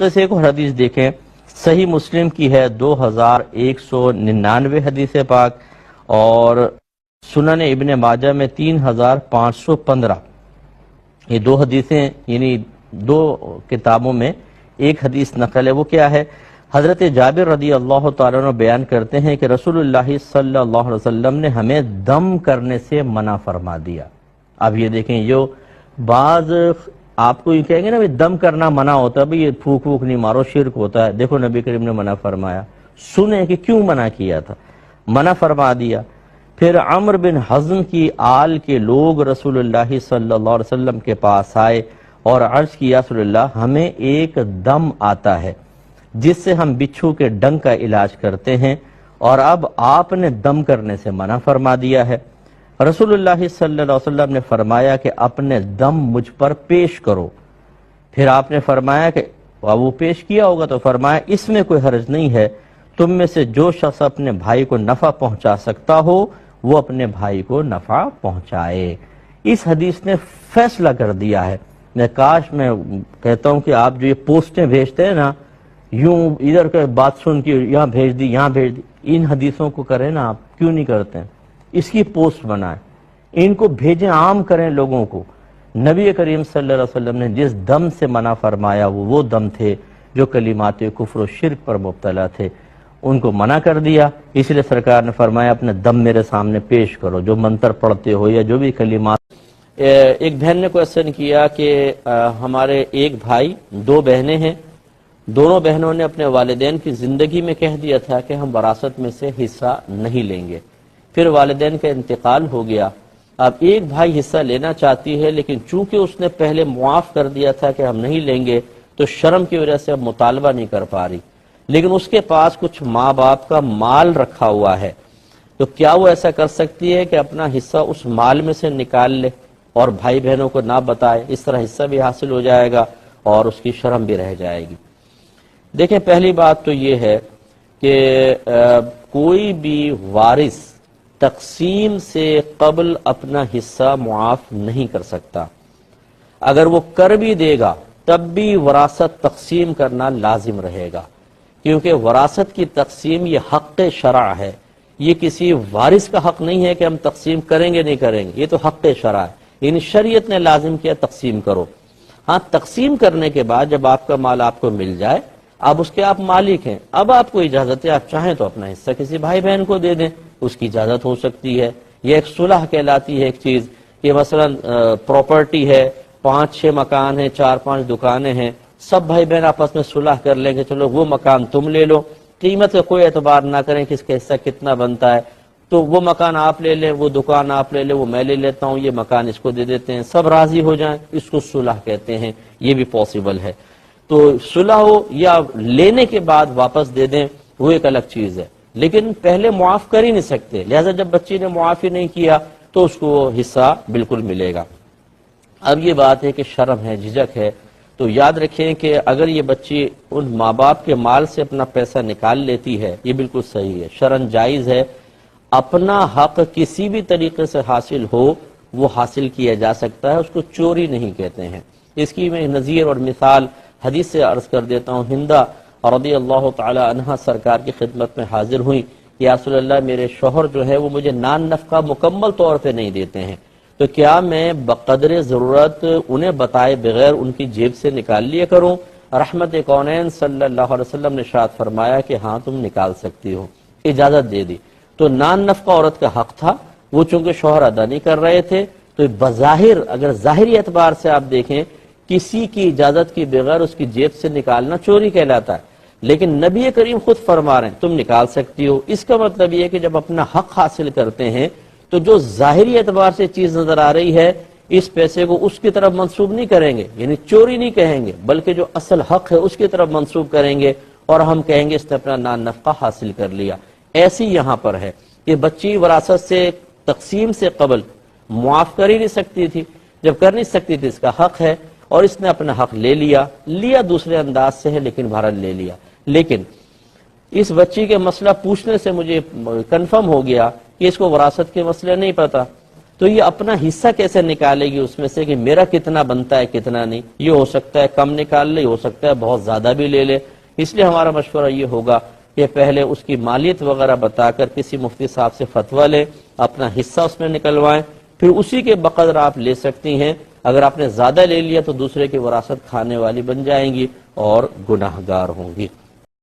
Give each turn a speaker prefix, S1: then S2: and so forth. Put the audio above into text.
S1: طریقے سے ایک اور حدیث دیکھیں، صحیح مسلم کی ہے 2199 حدیث پاک، اور سنن ابن ماجہ میں 3515۔ یہ دو حدیثیں، یعنی دو کتابوں میں ایک حدیث نقل ہے۔ وہ کیا ہے؟ حضرت جابر رضی اللہ تعالیٰ عنہ بیان کرتے ہیں کہ رسول اللہ صلی اللہ علیہ وسلم نے ہمیں دم کرنے سے منع فرما دیا۔ اب یہ دیکھیں، جو بعض آپ کو یہ کہیں گے نا دم کرنا منع ہوتا ہے، بھئی یہ پھونک ووک نہیں مارو، شرک ہوتا ہے، دیکھو نبی کریم نے منع فرمایا۔ سنیں کہ کیوں منع کیا تھا، منع فرما دیا۔ پھر عمر بن حزم کی آل کے لوگ رسول اللہ صلی اللہ علیہ وسلم کے پاس آئے اور عرض کیا، رسول اللہ ہمیں ایک دم آتا ہے جس سے ہم بچھو کے ڈنگ کا علاج کرتے ہیں، اور اب آپ نے دم کرنے سے منع فرما دیا ہے۔ رسول اللہ صلی اللہ علیہ وسلم نے فرمایا کہ اپنے دم مجھ پر پیش کرو۔ پھر آپ نے فرمایا کہ وہ پیش کیا ہوگا تو فرمایا اس میں کوئی حرج نہیں ہے، تم میں سے جو شخص اپنے بھائی کو نفع پہنچا سکتا ہو وہ اپنے بھائی کو نفع پہنچائے۔ اس حدیث نے فیصلہ کر دیا ہے۔ میں کاش میں کہتا ہوں کہ آپ جو یہ پوسٹیں بھیجتے ہیں نا، یوں ادھر کے بات سن کے یہاں بھیج دی یہاں بھیج دی، ان حدیثوں کو کریں نا آپ، کیوں نہیں کرتے ہیں؟ اس کی پوسٹ بنائیں، ان کو بھیجیں، عام کریں لوگوں کو۔ نبی کریم صلی اللہ علیہ وسلم نے جس دم سے منع فرمایا وہ دم تھے جو کلمات کفر و شرک پر مبتلا تھے، ان کو منع کر دیا۔ اس لیے سرکار نے فرمایا اپنے دم میرے سامنے پیش کرو، جو منتر پڑھتے ہو یا جو بھی کلمات۔ ایک بہن نے کویسچن کیا کہ ہمارے ایک بھائی دو بہنیں ہیں، دونوں بہنوں نے اپنے والدین کی زندگی میں کہہ دیا تھا کہ ہم وراثت میں سے حصہ نہیں لیں گے، پھر والدین کا انتقال ہو گیا، اب ایک بھائی حصہ لینا چاہتی ہے لیکن چونکہ اس نے پہلے معاف کر دیا تھا کہ ہم نہیں لیں گے تو شرم کی وجہ سے اب مطالبہ نہیں کر پا رہی، لیکن اس کے پاس کچھ ماں باپ کا مال رکھا ہوا ہے، تو کیا وہ ایسا کر سکتی ہے کہ اپنا حصہ اس مال میں سے نکال لے اور بھائی بہنوں کو نہ بتائے؟ اس طرح حصہ بھی حاصل ہو جائے گا اور اس کی شرم بھی رہ جائے گی۔ دیکھیں، پہلی بات تو یہ ہے کہ کوئی بھی وارث تقسیم سے قبل اپنا حصہ معاف نہیں کر سکتا، اگر وہ کر بھی دے گا تب بھی وراثت تقسیم کرنا لازم رہے گا، کیونکہ وراثت کی تقسیم یہ حق شرع ہے، یہ کسی وارث کا حق نہیں ہے کہ ہم تقسیم کریں گے نہیں کریں گے، یہ تو حق شرع ہے، یعنی شریعت نے لازم کیا تقسیم کرو۔ ہاں، تقسیم کرنے کے بعد جب آپ کا مال آپ کو مل جائے، اب اس کے آپ مالک ہیں، اب آپ کو اجازت ہے، آپ چاہیں تو اپنا حصہ کسی بھائی بہن کو دے دیں، اس کی اجازت ہو سکتی ہے۔ یہ ایک صلح کہلاتی ہے ایک چیز، کہ مثلا پراپرٹی ہے، 5-6 مکان ہیں، 4-5 دکانیں ہیں، سب بھائی بہن آپس میں صلح کر لیں گے، چلو وہ مکان تم لے لو، قیمت کا کوئی اعتبار نہ کریں کہ اس کا حصہ کتنا بنتا ہے، تو وہ مکان آپ لے لیں، وہ دکان آپ لے لیں، وہ میں لے لیتا ہوں، یہ مکان اس کو دے دیتے ہیں، سب راضی ہو جائیں، اس کو صلح کہتے ہیں، یہ بھی پاسبل ہے۔ تو صلح ہو یا لینے کے بعد واپس دے دیں، وہ ایک الگ چیز ہے، لیکن پہلے معاف کر ہی نہیں سکتے، لہذا جب بچی نے معاف ہی نہیں کیا تو اس کو حصہ بالکل ملے گا۔ اب یہ بات ہے کہ شرم ہے، جھجک ہے، تو یاد رکھیں کہ اگر یہ بچی ان ماں باپ کے مال سے اپنا پیسہ نکال لیتی ہے، یہ بالکل صحیح ہے، شرعاً جائز ہے، اپنا حق کسی بھی طریقے سے حاصل ہو وہ حاصل کیا جا سکتا ہے، اس کو چوری نہیں کہتے ہیں۔ اس کی میں نظیر اور مثال حدیث سے عرض کر دیتا ہوں۔ ہندہ رضی اللہ تعالی عنہا سرکار کی خدمت میں حاضر ہوئی کہ یا رسول اللہ، میرے شوہر جو ہے وہ مجھے نان نفقہ مکمل طور پہ نہیں دیتے ہیں، تو کیا میں بقدر ضرورت انہیں بتائے بغیر ان کی جیب سے نکال لیا کروں؟ رحمت کونین صلی اللہ علیہ وسلم نے ارشاد فرمایا کہ ہاں تم نکال سکتی ہو، اجازت دے دی۔ تو نان نفقہ عورت کا حق تھا، وہ چونکہ شوہر ادا نہیں کر رہے تھے، تو بظاہر اگر ظاہری اعتبار سے آپ دیکھیں کسی کی اجازت کی بغیر اس کی جیب سے نکالنا چوری کہلاتا ہے، لیکن نبی کریم خود فرما رہے ہیں تم نکال سکتی ہو۔ اس کا مطلب یہ ہے کہ جب اپنا حق حاصل کرتے ہیں تو جو ظاہری اعتبار سے چیز نظر آ رہی ہے اس پیسے کو اس کی طرف منسوب نہیں کریں گے، یعنی چوری نہیں کہیں گے، بلکہ جو اصل حق ہے اس کی طرف منسوب کریں گے اور ہم کہیں گے اس نے اپنا نان نفقہ حاصل کر لیا۔ ایسی یہاں پر ہے کہ بچی وراثت سے تقسیم سے قبل معاف کر ہی نہیں سکتی تھی، جب کر نہیں سکتی تھی اس کا حق ہے اور اس نے اپنا حق لے لیا دوسرے انداز سے ہے لیکن بہرحال لے لیا۔ لیکن اس بچی کے مسئلہ پوچھنے سے مجھے کنفرم ہو گیا کہ اس کو وراثت کے مسئلے نہیں پتا، تو یہ اپنا حصہ کیسے نکالے گی اس میں سے کہ میرا کتنا بنتا ہے کتنا نہیں. یہ ہو سکتا ہے کم نکال لے، ہو سکتا ہے بہت زیادہ بھی لے لے. اس لیے ہمارا مشورہ یہ ہوگا کہ پہلے اس کی مالیت وغیرہ بتا کر کسی مفتی صاحب سے فتویٰ لیں، اپنا حصہ اس میں نکلوائیں، پھر اسی کے بقدر آپ لے سکتی ہیں. اگر آپ نے زیادہ لے لیا تو دوسرے کی وراثت کھانے والی بن جائیں گی اور گناہگار ہوں گی.